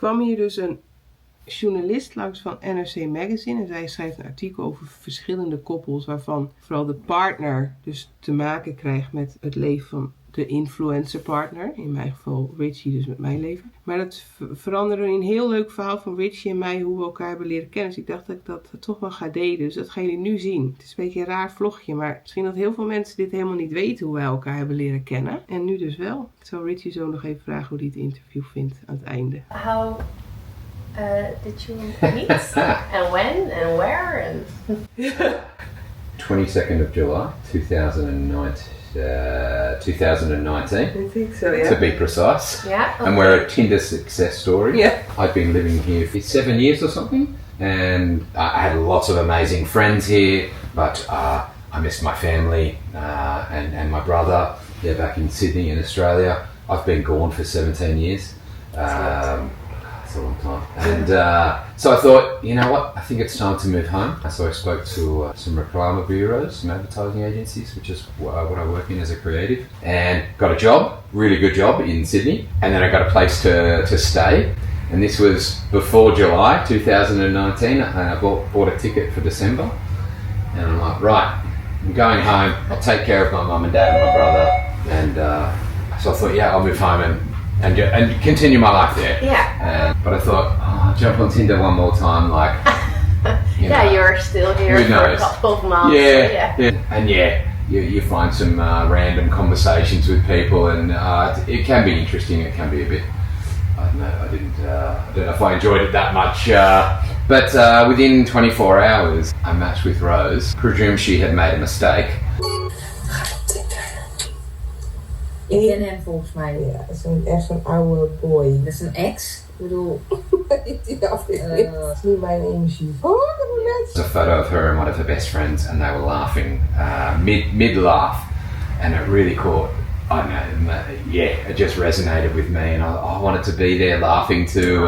kwam hier dus een journalist langs van NRC Magazine. En zij schrijft een artikel over verschillende koppels, waarvan vooral de partner dus te maken krijgt met het leven van de influencerpartner. In mijn geval Richie, dus met mijn leven. Maar dat veranderde in een heel leuk verhaal van Richie en mij, hoe we elkaar hebben leren kennen. Dus ik dacht dat ik dat toch wel ga delen. Dus dat gaan jullie nu zien. Het is een beetje een raar vlogje, maar misschien dat heel veel mensen dit helemaal niet weten, hoe wij elkaar hebben leren kennen. En nu dus wel. Ik zal Richie zo nog even vragen hoe hij het interview vindt aan het einde. How did you meet? And when? And where? And 22nd of July 2019. I think so, yeah. To be precise. yeah, okay. And we're a Tinder success story. Yeah. I've been living here for 7 years or something, and I had lots of amazing friends here, but I missed my family and my brother. They're back in Sydney in Australia. I've been gone for 17 years. That's a long time. And so I thought, you know what, I think it's time to move home. So I spoke to some reclama bureaus, some advertising agencies, which is what I work in as a creative, and got a job, really good job in Sydney. And then I got a place to stay. And this was before July 2019, and I bought a ticket for December. And I'm like, right, I'm going home, I'll take care of my mum and dad and my brother. And so I thought, yeah, I'll move home and continue my life there. Yeah. But I thought, I'll jump on Tinder one more time, like. Yeah, you're still here for a couple of months. Yeah. And you find some random conversations with people, and it can be interesting. It can be a bit. I don't know. I don't know if I enjoyed it that much. But within 24 hours, I matched with Rose. Presumed she had made a mistake. Ik ken hem volgens mij. Ja, dat is echt zo'n oude boy. Dat is een ex? Ik bedoel... Het is niet mijn energie. There's a photo of her and one of her best friends, and they were laughing mid-laugh, and it really caught. I don't know, it just resonated with me, and I wanted to be there laughing too.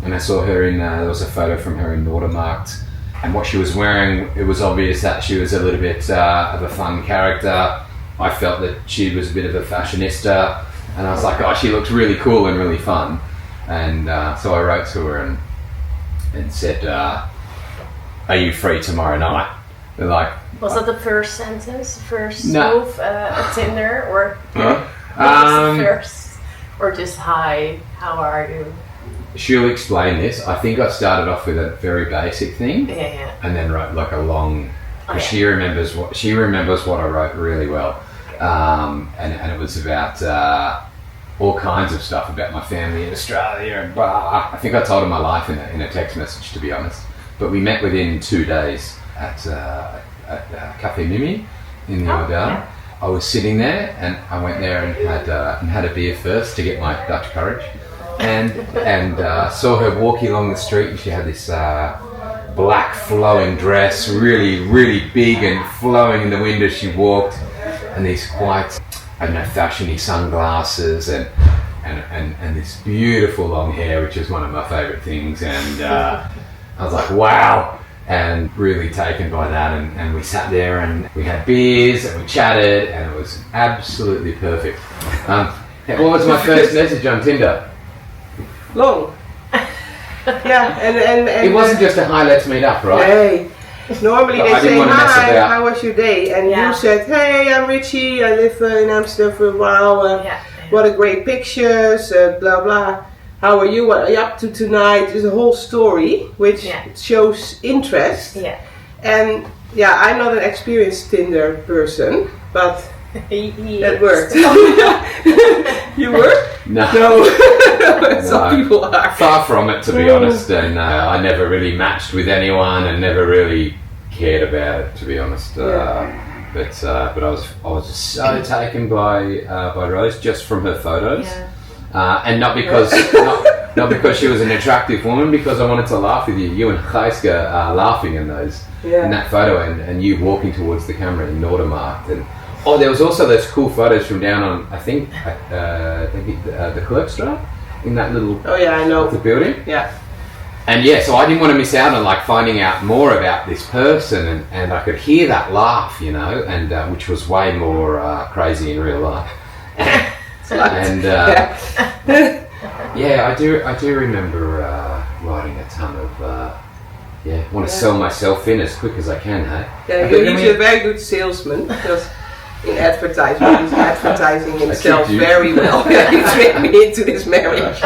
And I saw her in. There was a photo from her in Noordermarkt, and what she was wearing, it was obvious that she was a little bit of a fun character. I felt that she was a bit of a fashionista, and I was like, oh, she looks really cool and really fun. And so I wrote to her and said, are you free tomorrow night? They're like, Was that the first sentence? First No. move at Tinder? Or Huh? what was the first? Or just hi, how are you? She'll explain this. I think I started off with a very basic thing, Yeah. and then wrote like a long. Oh, yeah. She remembers what I wrote really well, and it was about all kinds of stuff about my family in Australia and blah. I think I told her my life in a text message, to be honest. But we met within 2 days at Cafe Mimi in the Amsterdam. Yeah. I was sitting there, and I went there and had a beer first to get my Dutch courage, and saw her walking along the street, and she had this black flowing dress, really big and flowing in the wind as she walked, and these quite, I don't know, fashiony sunglasses and this beautiful long hair, which is one of my favourite things, and I was like, wow, and really taken by that, and we sat there and we had beers and we chatted, and it was absolutely perfect. What was my first message on Tinder? Long. Yeah, and It wasn't just a hi, let's meet up, right? Hey, normally But they I didn't say, want to mess hi, about. how was your day? And Yeah. you said, hey, I'm Richie, I live in Amsterdam for a while. What a great pictures, blah blah. How are you? What are you up to tonight? There's a whole story which shows interest. Yeah. And yeah, I'm not an experienced Tinder person, but He that is. worked. You were? No. Some people are. Far from it, to be honest, and I never really matched with anyone and never really cared about it, to be honest. But I was just so taken by Rose just from her photos, and not because not because she was an attractive woman, because I wanted to laugh with you and Gijske laughing in that photo, and you walking towards the camera in Noordermarkt, and there was also those cool photos from down on the Kleutstraat in that little I know the building. Yeah. And so I didn't want to miss out on like finding out more about this person, and I could hear that laugh, you know, and which was way more crazy in real life. And Yeah, I do remember writing a ton of want to sell myself in as quick as I can, hey? Yeah, you're usually a very good salesman because in advertising, he's advertising himself very well. You tricked me into this marriage.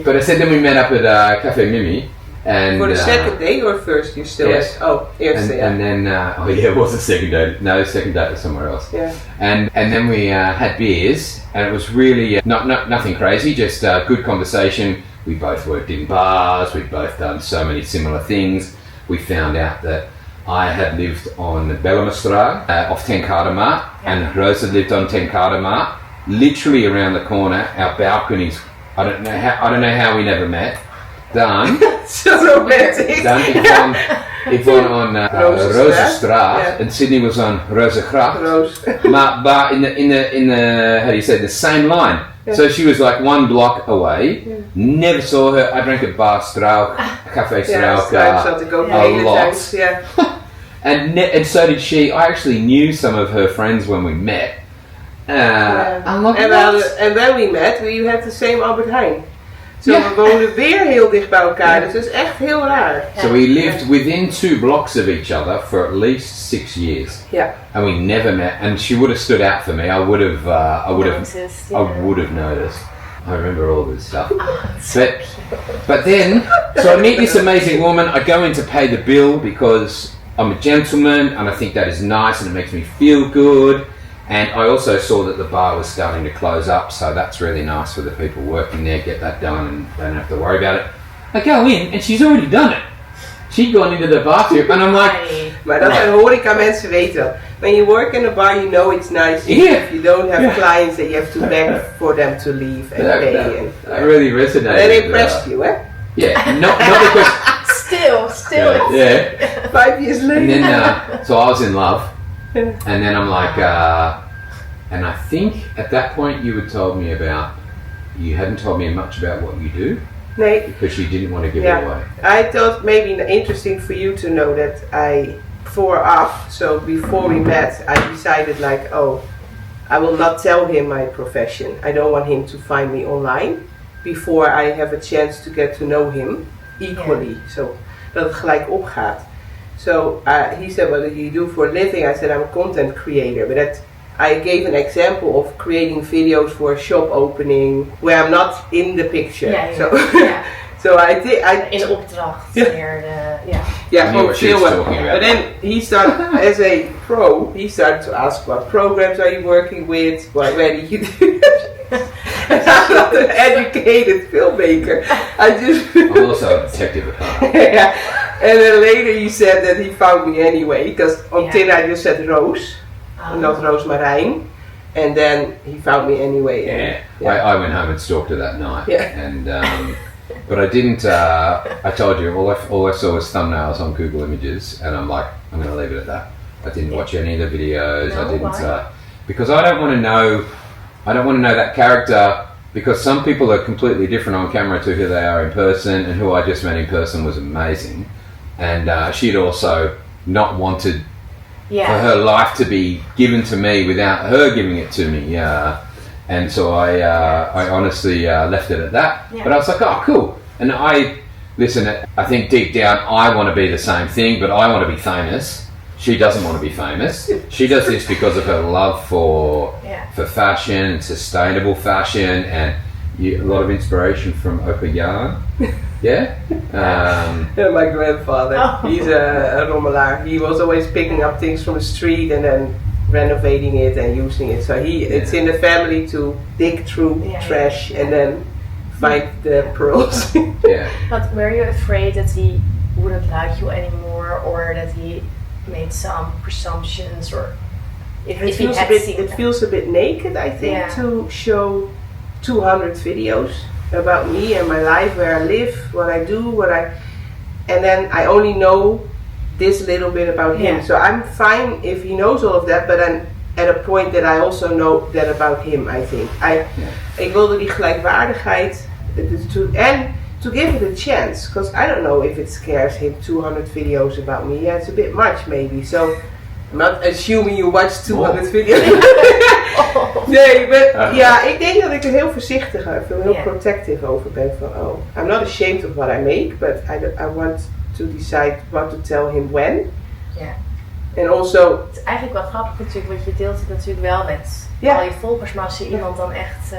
But I said then we met up at Cafe Mimi. And for the second date or first you still yes. Eerste, and then it was the second date. No, the second date was somewhere else. Yeah. And then we had beers, and it was really nothing crazy, just good conversation. We both worked in bars. We'd both done so many similar things. We found out that I had lived on Bellemestraat off Ten Kardema, and Roos had lived on Ten Kardema. Literally around the corner, our balconies. I don't know how we never met. Dan, so romantic. Dan ik woon on Rozenstraat, and Sydney was on Rozengracht. But in the how do you say, the same line. Yeah. So she was like 1 block away. Yeah. Never saw her. I drank at Bar Strauk, Café Strauk a lot. Yeah. And so did she. I actually knew some of her friends when we met. And when we met, we had the same Albert Heijn. So we woonden weer heel dicht bij elkaar, dus dat is echt heel raar. So we lived within 2 blocks of each other for at least 6 years. Yeah. And we never met, and she would have stood out for me. I would have noticed. I remember all this stuff. But then, so I meet this amazing woman, I go in to pay the bill because I'm a gentleman and I think that is nice and it makes me feel good. And I also saw that the bar was starting to close up, so that's really nice for the people working there, get that done and don't have to worry about it. I go in and she's already done it. She'd gone into the bathroom and I'm like... Maar dat zijn horeca mensen weten dat. When you work in a bar, you know it's nice if you don't have clients that you have to beg for them to leave and pay. That really resonated. They impressed you, eh? Yeah, not because... Still. Yeah. 5 years later. And then, so I was in love. And then I'm like, and I think at that point you you hadn't told me much about what you do. Nee. Because you didn't want to give it away. I thought maybe interesting for you to know that so before we met, I decided like, I will not tell him my profession. I don't want him to find me online before I have a chance to get to know him equally. So dat het gelijk opgaat. So he said, what do you do for a living? I said, I'm a content creator. But I gave an example of creating videos for a shop opening where I'm not in the picture. So I did. In opdracht. Gewoon filmen. But then he started, as a pro, he started to ask, what programs are you working with? Where did you do it? I'm not an educated filmmaker. I'm also a detective at heart. And then later he said that he found me anyway, because on Tinder I just said Roos, not Roosmarijn, and then he found me anyway. I went home and stalked her that night, and but I didn't. I told you all I saw was thumbnails on Google Images, and I'm like, I'm going to leave it at that. I didn't watch any of the videos. I didn't because I don't want to know. I don't want to know that character. Because some people are completely different on camera to who they are in person, and who I just met in person was amazing. And she'd also not wanted for her life to be given to me without her giving it to me. And so I honestly left it at that. But I was like, oh, cool. And I think deep down I want to be the same thing, but I want to be famous. She doesn't want to be famous. She does this because of her love for fashion and sustainable fashion, and a lot of inspiration from Opa Jan. My grandfather, he's a rommelaar. He was always picking up things from the street and then renovating it and using it. So it's in the family to dig through trash and then find the pearls. But were you afraid that he wouldn't like you anymore, or that he made some presumptions, or it feels a bit naked, I think, to show 200 videos about me and my life, where I live, what I do, and then I only know this little bit about him. So I'm fine if he knows all of that, but I'm at a point that I also know that about him, I think. Ik wilde die gelijkwaardigheid to give it a chance, because I don't know if it scares him, 200 videos about me. It's a bit much maybe, so I'm not assuming you watch 200 videos. Nee, maar ja, ik denk dat ik er heel voorzichtig uit, heel protective over ben. Van, I'm not ashamed of what I make, but I want to decide what to tell him when. Ja. En also... Het is eigenlijk wel grappig natuurlijk, want je deelt het natuurlijk wel met al je volgers, maar als je iemand dan echt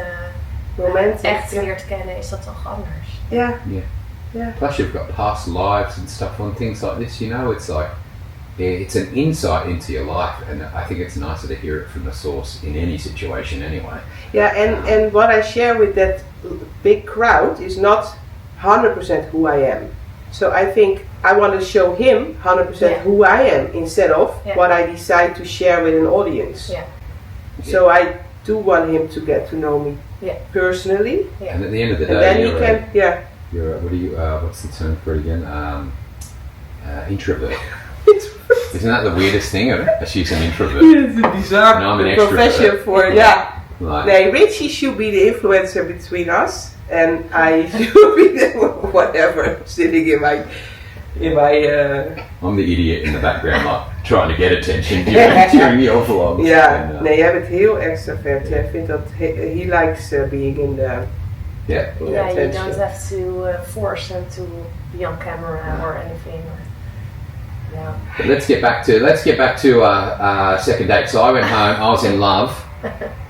leert kennen, is dat toch anders. Ja. Yeah. Plus you've got past lives and stuff on things like this, you know, it's like, it's an insight into your life, and I think it's nicer to hear it from the source in any situation anyway. Yeah, and what I share with that big crowd is not 100% who I am. So I think I want to show him 100% who I am instead of what I decide to share with an audience. Yeah. So I do want him to get to know me personally. Yeah. And at the end of the day, and then you're what do you? What's the term for it again? Introvert. Isn't that the weirdest thing? She's an introvert. It's a bizarre I'm an profession for Like, nee, Richie should be the influencer between us, and I should be the whatever sitting in my. I'm the idiot in the background, like trying to get attention during your vlogs. Ja, nee, jij bent heel extravert. Jij vindt dat he likes being in the. Yeah, you don't have to force him to be on camera or anything. Yeah. But let's get back to our second date. So I went home. I was in love.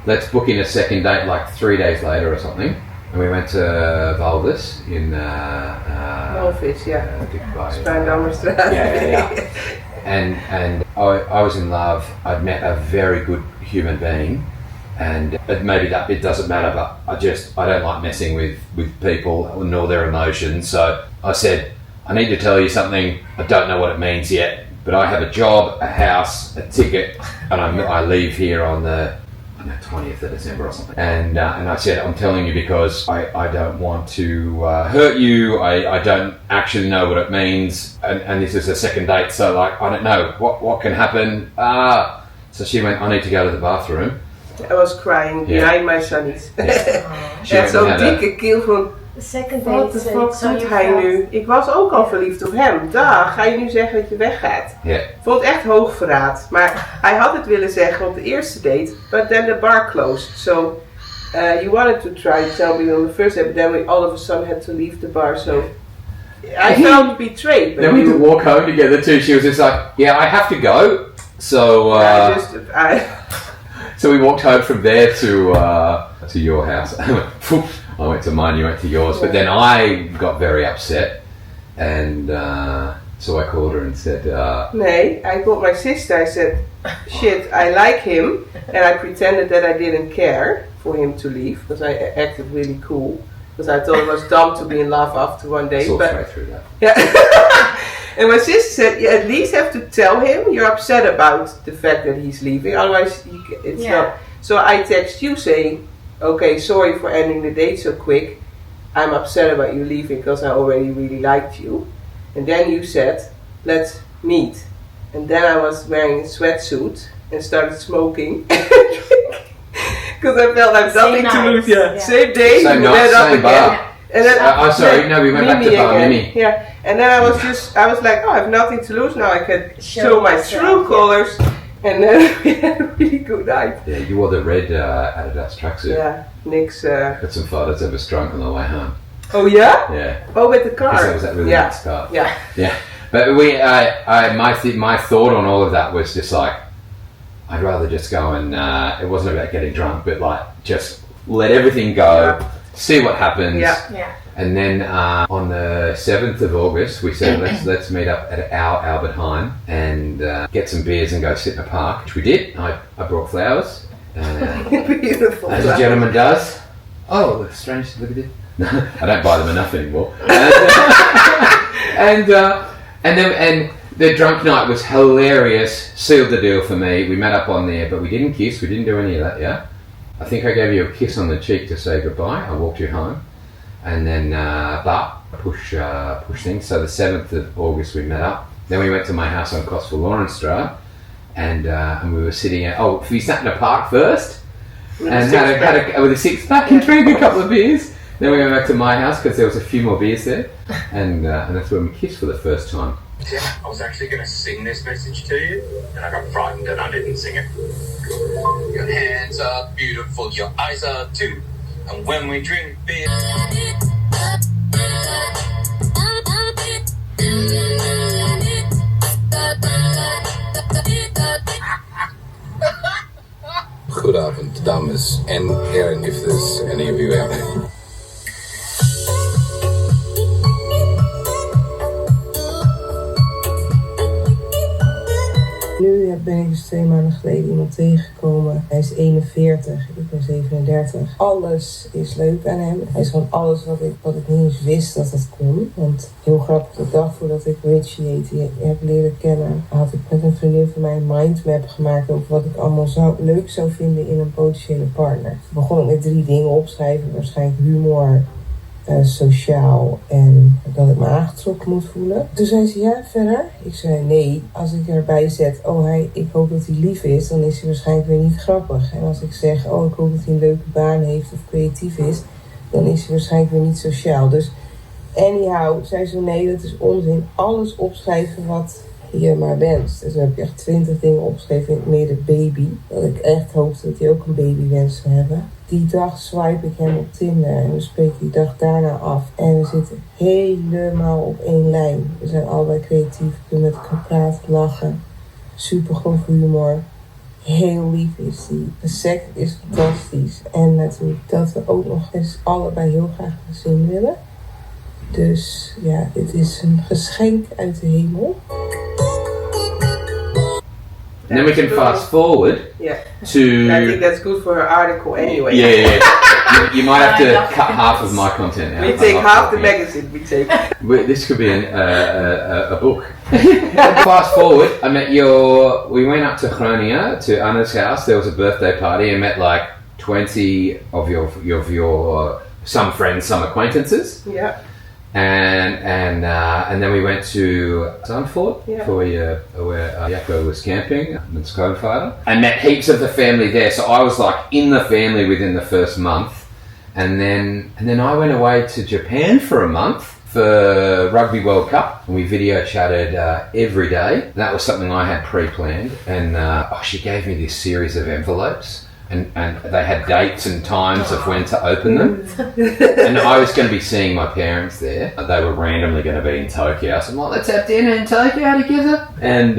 Let's book in a second date like 3 days later or something. And we went to Valdes in Valdes, Amsterdam. Yeah. And I was in love. I'd met a very good human being. And maybe that bit doesn't matter, but I don't like messing with people nor their emotions. So I said, I need to tell you something. I don't know what it means yet, but I have a job, a house, a ticket, and I leave here on the 20th of December or something. And I said, I'm telling you because I don't want to hurt you. I don't actually know what it means, and this is a second date, so like I don't know what can happen. So she went, I need to go to the bathroom. I was crying behind my sunnies. En zo'n dikke keel van... Wat de fuck doet hij nu? Ik was ook al verliefd op hem. Dag, ga je nu zeggen dat je weggaat? Yeah. Ik vond het echt hoogverraad. Maar hij had het willen zeggen op de eerste date. But then the bar closed. So you wanted to try to tell me on the first date. But then we all of a sudden had to leave the bar. So I felt betrayed. Then we had to walk home together too. She was just like, yeah, I have to go. So... So we walked home from there to your house. I went to mine, you went to yours. But then I got very upset, and so I called her and said... Nee, I called my sister. I said, shit, I like him. And I pretended that I didn't care for him to leave, because I acted really cool. Because I thought it was dumb to be in love after one day. I saw straight through that. Yeah. And my sister said, you at least have to tell him you're upset about the fact that he's leaving. Otherwise, it's not. So I text you saying, okay, sorry for ending the date so quick. I'm upset about you leaving because I already really liked you. And then you said, let's meet. And then I was wearing a sweatsuit and started smoking. Because I felt like nothing to lose. Yeah. Same day, same we night, met up same again. Bar. And then we went back to Bar Mimi. Yeah, and then I was like, oh, I have nothing to lose now. I can show my true colors. And then we had a really good night. Yeah, you wore the red Adidas tracksuit. Yeah, Nick's... Got some photos of us drunk on the way home. Oh yeah? Yeah. Oh, with the car. Because that was that really nice car. Yeah. Yeah. But my thought on all of that was just like, I'd rather just go and, it wasn't about getting drunk, but like, just let everything go, see what happens. Yeah. And then on the 7th of August, we said, let's meet up at our Albert Heijn and get some beers and go sit in a park, which we did. I brought flowers. Beautiful. As a gentleman does. Oh, look, strange, look at it. I don't buy them enough anymore. And the drunk night was hilarious, sealed the deal for me. We met up on there, but we didn't kiss, we didn't do any of that, yeah? I think I gave you a kiss on the cheek to say goodbye. I walked you home. And then, push things. So the 7th of August we met up. Then we went to my house on Cosfor Lawrencestraat, and we were sitting at, we sat in a park first, and had with a six-pack and drank a couple of beers. Then we went back to my house because there was a few more beers there, and that's when we kissed for the first time. Yeah, I was actually going to sing this message to you, and I got frightened and I didn't sing it. Your hands are beautiful, your eyes are too, and when we drink beer... Goedenavond, dames en heren, if there's any of you out there. Nu ben ik dus 2 maanden geleden iemand tegengekomen. Hij is 41, ik ben 37. Alles is leuk aan hem. Hij is gewoon alles wat ik niet eens wist dat het kon. Want heel grappig, de dag voordat ik Richie heb leren kennen, had ik met een vriendin van mij een mindmap gemaakt over wat ik allemaal leuk zou vinden in een potentiële partner. Ik begon met 3 dingen opschrijven, waarschijnlijk humor, sociaal en dat ik me aangetrokken moet voelen. Toen zei ze, ja, verder? Ik zei, nee, als ik erbij zet, ik hoop dat hij lief is, dan is hij waarschijnlijk weer niet grappig. En als ik zeg, ik hoop dat hij een leuke baan heeft of creatief is, dan is hij waarschijnlijk weer niet sociaal. Dus anyhow, zei ze, nee, dat is onzin. Alles opschrijven wat je maar wenst. Dus dan heb ik echt 20 dingen opgeschreven in het midden baby. Dat ik echt hoopte dat hij ook een babywens zou hebben. Die dag swipe ik hem op Tinder en we spreken die dag daarna af. En we zitten helemaal op 1 lijn. We zijn allebei creatief, we kunnen met elkaar praten, lachen. Super grove humor. Heel lief is hij. De seks is fantastisch. En natuurlijk dat we ook nog eens allebei heel graag een gezin willen. Dus ja, dit is een geschenk uit de hemel. And then we can fast forward to... I think that's good for her article anyway. Yeah. You might have to cut half of my content out. We take half the magazine, This could be a book. Fast forward, we went up to Groningen, to Anna's house. There was a birthday party and met like 20 of your some friends, some acquaintances. Yeah. And then we went to Zandvoort where Jacco was camping with his grandfather, and met heaps of the family there. So I was like in the family within the first month, and then I went away to Japan for a month for Rugby World Cup, and we video chatted every day. That was something I had pre-planned, and she gave me this series of envelopes. And they had dates and times of when to open them. And I was going to be seeing my parents there. They were randomly going to be in Tokyo. So I'm like, let's have dinner in Tokyo together. And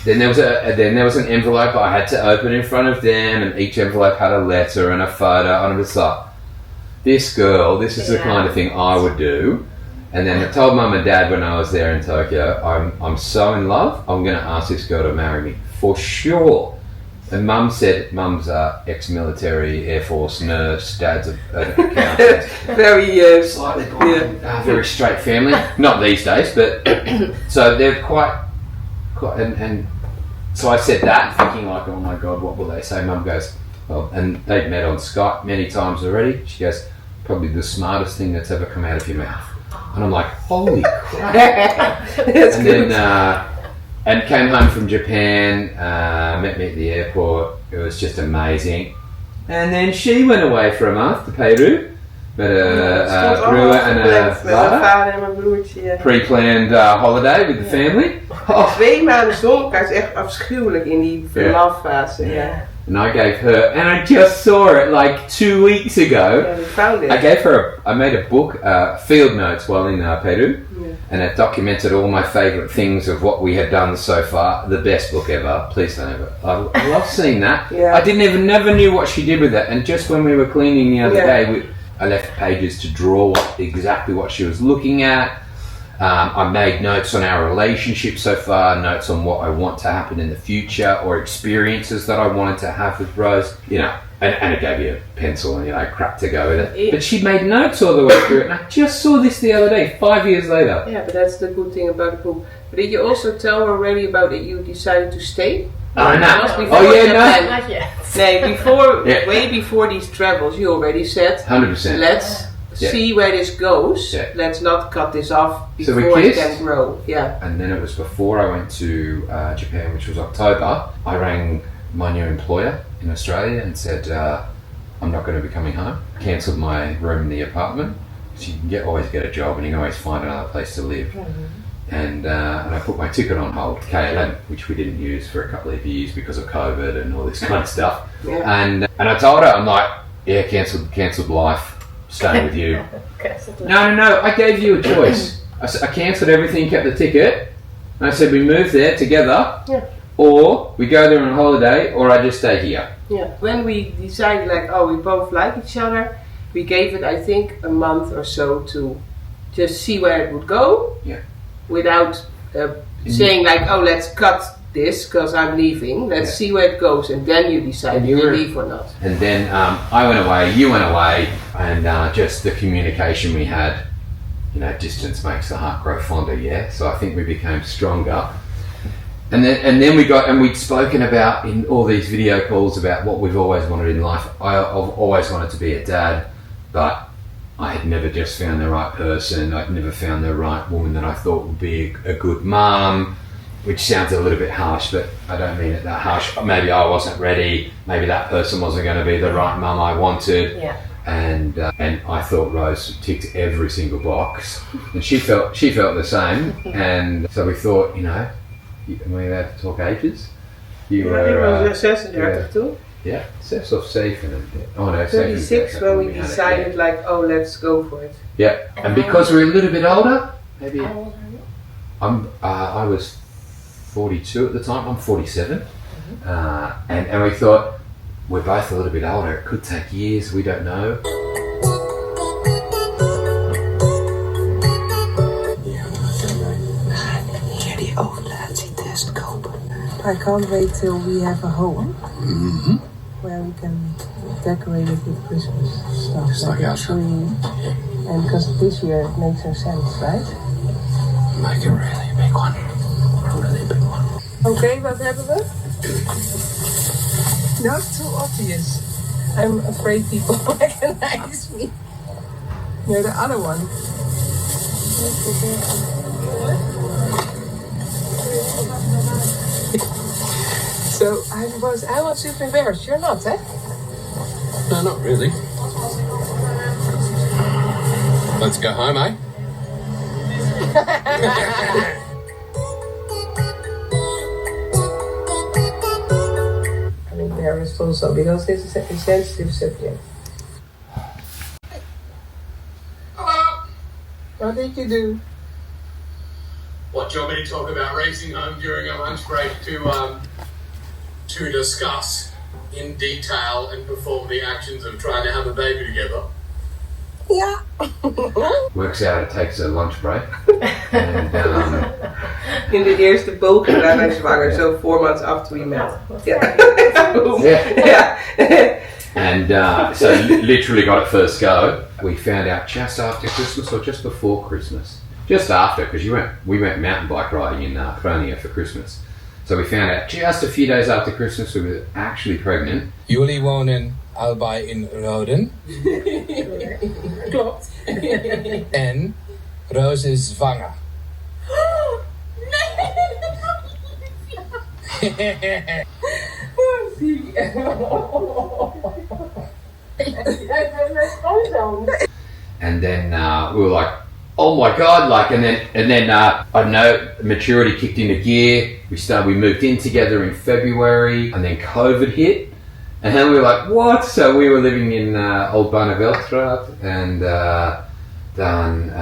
then there was an envelope I had to open in front of them, and each envelope had a letter and a photo. And I was like, this is the kind of thing I would do. And then I told Mum and Dad when I was there in Tokyo, I'm so in love, I'm going to ask this girl to marry me for sure. And Mum said, Mum's ex-military, Air Force nurse, Dad's an accountant. Very slightly boring, very straight family. Not these days, but so they're quite and so I said that, thinking like, oh my God, what will they say? Mum goes, well, and they've met on Skype many times already. She goes, probably the smartest thing that's ever come out of your mouth. And I'm like, holy crap. That's and good. Then and came home from Japan, met me at the airport. It was just amazing. And then she went away for a month to Peru. Met a broer and a vader. Mijn broertje. Pre-planned holiday with the family. 2 maanden zonder elkaar is echt afschuwelijk in die verlaffase. Yeah. And I gave her, and I just saw it like 2 weeks ago. Yeah, we found it. I made a book, field notes while in Peru. And it documented all my favourite things of what we had done so far. The best book ever. Please don't ever. I love seeing that. Yeah. I never knew what she did with it. And just when we were cleaning the other day, I left pages to draw exactly what she was looking at. I made notes on our relationship so far, notes on what I want to happen in the future, or experiences that I wanted to have with Rose. And it gave you a pencil and crap to go with it. But she made notes all the way through it, and I just saw this the other day, 5 years later. Yeah, but that's the good thing about the book. But did you also tell her already about that you decided to stay? No. Not yet. No, way before these travels, you already said, 100%. Let's see where this goes. Yeah. Let's not cut this off So we before it kissed. can grow. Yeah. And then it was before I went to Japan, which was October. I rang my new employer in Australia and said, I'm not going to be coming home. Cancelled my room in the apartment. So you can always get a job and you can always find another place to live. and I put my ticket on hold, KLM, which we didn't use for a couple of years because of COVID and all this kind of stuff. And I told her, I'm like, yeah, cancelled life, staying with you. No, I gave you a choice. I cancelled everything, kept the ticket, and I said we move there together, or we go there on holiday, or I just stay here. Yeah. When we decided like, oh, we both like each other, we gave it, I think, a month or so to just see where it would go. Yeah. Without saying like, oh, let's cut this because I'm leaving. Let's see where it goes, and then you decide if you leave or not. And then I went away, you went away, and just the communication we had. You know, distance makes the heart grow fonder. Yeah. So I think we became stronger. And then we'd spoken about in all these video calls about what we've always wanted in life. I've always wanted to be a dad, but I had never just found the right person. I'd never found the right woman that I thought would be a good mum, which sounds a little bit harsh, but I don't mean it that harsh. Maybe I wasn't ready. Maybe that person wasn't going to be the right mum I wanted. Yeah. And I thought Rose ticked every single box, and she felt the same. And so we thought, you know, am I allowed to talk ages? You were 36 too? Yeah, 6 of 7. Oh no, 36 when we decided like, oh, let's go for it. Yeah, and because we're a little bit older, maybe. How old are you? I was 42 at the time. I'm 47, and we thought we're both a little bit older. It could take years. We don't know. I can't wait till we have a home where we can decorate it with Christmas stuff. Just like a tree. And because this year it makes no sense, right? Make a really big one. A really big one. Okay, wat hebben we? Not too obvious. I'm afraid people recognize me. No, the other one. So I was super embarrassed. You're not, eh? No, not really. Let's go home, eh? I'm embarrassed also because this is a sensitive subject. Hello. What did you do? What, do you want me to talk about racing home during a lunch break to discuss in detail and perform the actions of trying to have a baby together? Yeah. Works out it takes a lunch break. And, in de eerste poging waren wij zwanger, so 4 months after we met. Yeah. And so literally got it first go. We found out just after Christmas or just before Christmas. Just after, because we went mountain bike riding in Groningen for Christmas. So we found out just a few days after Christmas we were actually pregnant. Jullie wonen allebei in Roden. Klopt. En Roos is zwanger. And then we were like, oh my god, like, and then I don't know, maturity kicked into gear. We moved in together in February, and then COVID hit, and then we were like, what? So we were living in Old Barneveldstraat, and then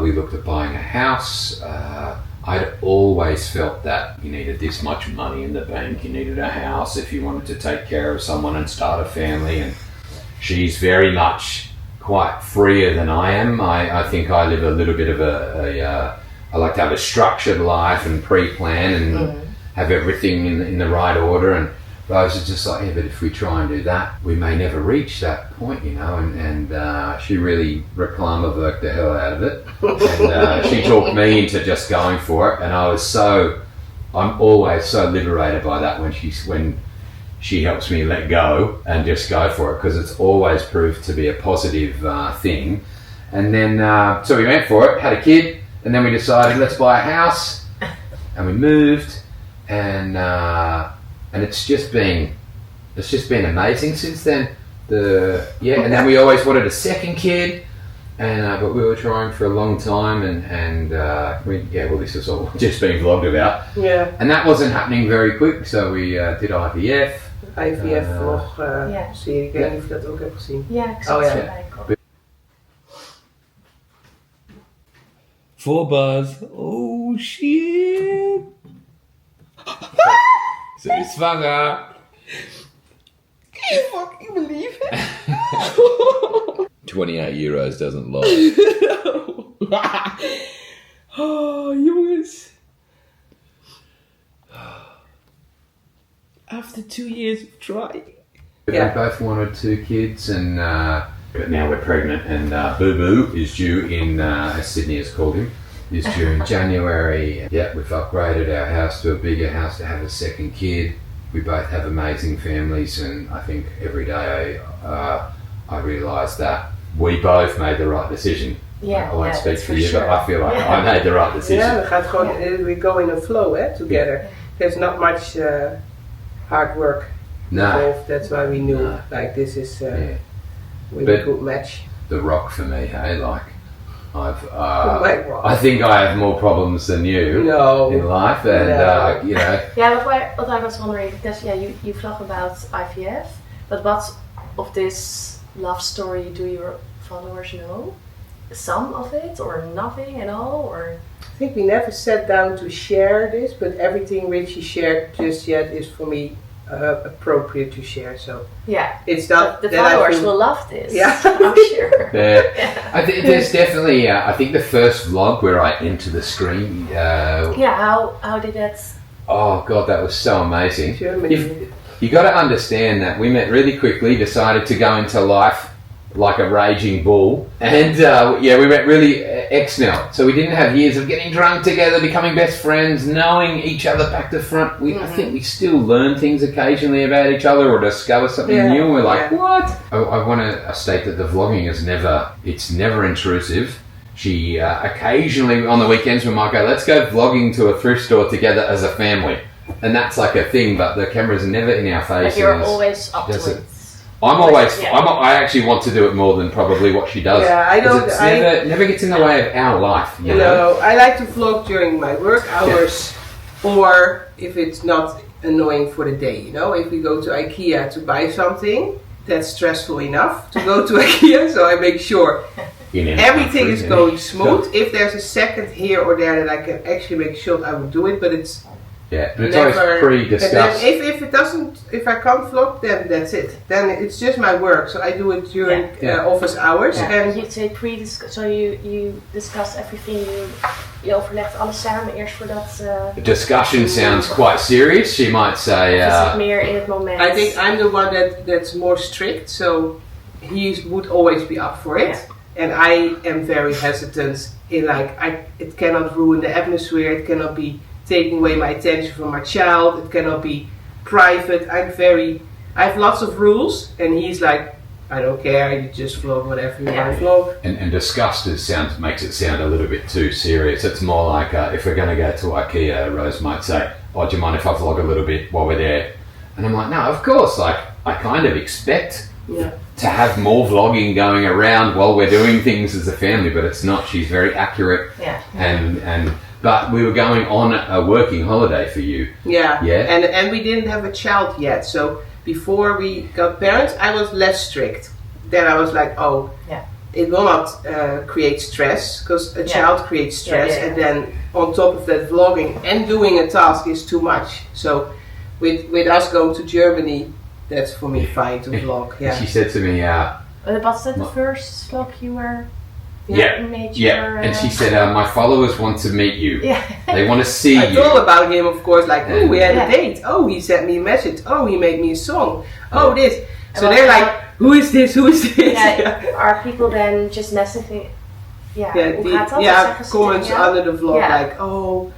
we looked at buying a house. I'd always felt that you needed this much money in the bank, you needed a house if you wanted to take care of someone and start a family, and she's very much quite freer than I am. I think I live a little bit of I like to have a structured life and pre-plan and have everything in the right order. And Rose is just like, yeah, but if we try and do that, we may never reach that point, you know. And she really reclamaworked the hell out of it. And she talked me into just going for it. And I'm always so liberated by that when she helps me let go and just go for it, because it's always proved to be a positive thing. And then so we went for it, had a kid, and then we decided let's buy a house, and we moved, and it's just been amazing since then. And then we always wanted a second kid, And but we were trying for a long time, and this was all just being vlogged about. Yeah. And that wasn't happening very quick, so we did IVF. IVF-vlog, serie. Ik weet niet of je dat ook hebt gezien. Ja, ik zag het erbij komen. For Buzz. Oh shit. Ze is zwanger. Can you fucking believe it? 28 euros doesn't lie. Oh, jongens. After 2 years of trying. We both wanted 2 kids, and but now we're pregnant, and Boo Boo is due in, as Sydney has called him, is due in January. Yeah, we've upgraded our house to a bigger house to have a second kid. We both have amazing families, and I think every day I realise that we both made the right decision. Yeah, I won't speak for you, sure. but I feel like I made the right decision. Yeah, we go in a flow together. There's not much hard work involved. That's why we knew like this is a really good match. The rock for me, hey, like I've Rock. I think I have more problems than you in life, and you know. Yeah, what I was wondering, because you talk about IVF, but what of this love story do your followers know? Some of it, or nothing at all, or? I think we never sat down to share this, but everything Richie shared just yet is for me appropriate to share. So it's not the followers will love this. Yeah, I'm sure. I think there's definitely. I think the first vlog where I enter the screen. How did that? Oh god, that was so amazing. Germany. You got to understand that we met really quickly. Decided to go into life like a raging bull, and we met really ex-now. So we didn't have years of getting drunk together, becoming best friends, knowing each other back to front. I think we still learn things occasionally about each other or discover something new. And we're like, what? I want to state that the vlogging is never intrusive. She occasionally on the weekends we might go, let's go vlogging to a thrift store together as a family, and that's like a thing. But the camera's never in our faces. But you're always up to it. I actually want to do it more than probably what she does. Yeah, I don't. It never gets in the way of our life. You know? I like to vlog during my work hours, or if it's not annoying for the day. You know, if we go to IKEA to buy something, that's stressful enough to go to IKEA. So I make sure everything is going smooth. If there's a second here or there that I can actually make sure, I will do it. But it's it's always pre-discussed. If I can't vlog, then that's it. Then it's just my work, so I do it during office hours. Yeah. And you say pre-discuss, so you discuss everything. Je overlegt alles samen eerst voordat. Discussion sounds quite serious. She might say. Is het meer in het moment? I think I'm the one that's more strict, so he would always be up for it, and I am very hesitant. It cannot ruin the atmosphere. It cannot be taking away my attention from my child. It cannot be private. I have lots of rules, and he's like, I don't care, you just vlog whatever you want to vlog. And disgust makes it sound a little bit too serious. It's more like if we're going to go to IKEA, Rose might say, oh, do you mind if I vlog a little bit while we're there? And I'm like, no, of course. Like, I kind of expect to have more vlogging going around while we're doing things as a family, but it's not. She's very accurate. But we were going on a working holiday for you. Yeah. And we didn't have a child yet. So before we got parents, I was less strict. Then I was like, it will not create stress, because a child creates stress. And then on top of that, vlogging and doing a task is too much. So with us going to Germany, that's for me fine to vlog. She said to me, was that the first vlog you were? And she said, my followers want to meet you. They want to see you. I thought about him, of course, like, oh, we had a date. Oh, he sent me a message. Oh, he made me a song. Oh, this. So they're like, who is this? Who is this? Are people then just messaging? Comments under the vlog like, oh,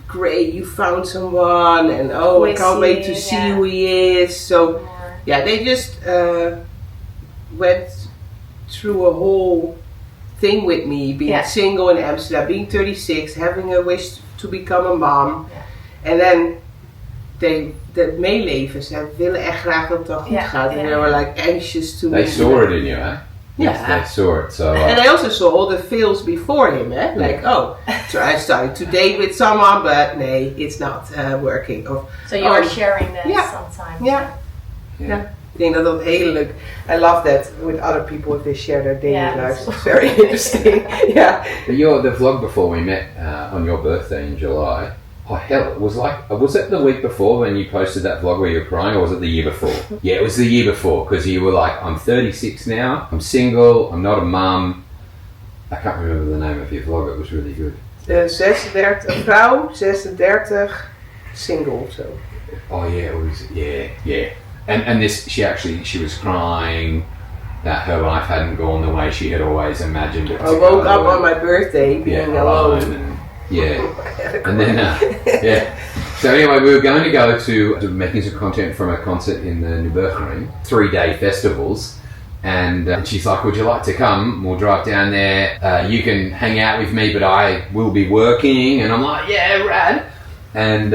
great, you found someone, and I can't wait to see who he is. So, they just went through a whole thing with me, being single in Amsterdam, being 36, having a wish to become a mom. And then dat meeleven, ze willen echt graag dat het goed gaat. And they were like anxious to They saw it in you, eh? They saw it. So and I also saw all the fails before him, like so I started to date with someone, but it's not working. So you are sharing that sometimes. Yeah. Ik denk dat heel leuk. I love that with other people if they share their daily lives. It's very interesting. But the vlog before we met on your birthday in July. Oh hell! It was it the week before when you posted that vlog where you were crying, or was it the year before? Yeah, it was the year before because you were like, I'm 36 now, I'm single, I'm not a mum. I can't remember the name of your vlog. It was really good. 36 vrouw, 36 single. So. Oh yeah, it was yeah. And this she was crying that her life hadn't gone the way she had always imagined it. I woke up on my birthday being alone. And then So anyway, we were going to go to making some content from a concert in the Roosmarijn, 3-day festivals. And she's like, would you like to come? We'll drive down there. You can hang out with me, but I will be working. And I'm like, yeah, rad. And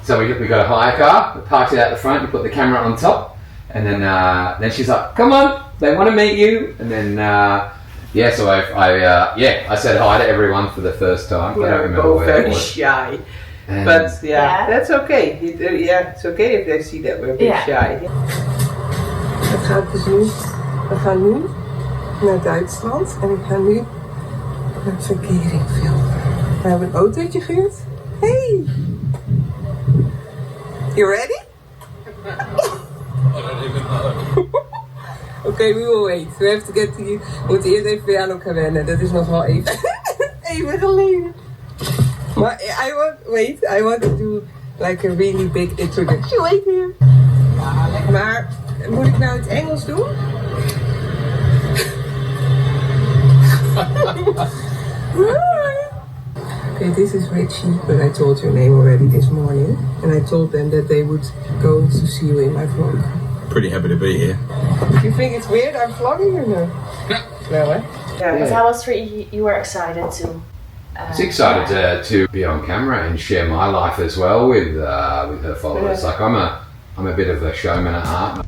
so we got a hire car, we parked it out the front, you put the camera on top. And then she's like, come on, they want to meet you. And then, so I said hi to everyone for the first time. I don't remember where it very was. shy. But that's okay. It's okay if they see that we're a bit shy. Het gaat dus nu, we gaan nu naar Duitsland en ik ga nu een verkering filmen. We hebben een autootje gehuurd. Hey! You ready? I don't even know. Okay, we will wait. We have to get to you. We moeten eerst even bij jou gaan wennen. Dat is nog wel even, even geleden. Maar I want to do like a really big introduction. Wait here. Maar moet ik nou het Engels doen? Okay, this is Richie, but I told your name already this morning. And I told them that they would go to see you in my vlog. Pretty happy to be here. You think it's weird I'm vlogging or no? No, eh? Yeah, but how was you were excited to... I was excited to be on camera and share my life as well with her followers. Like I'm a bit of a showman at heart.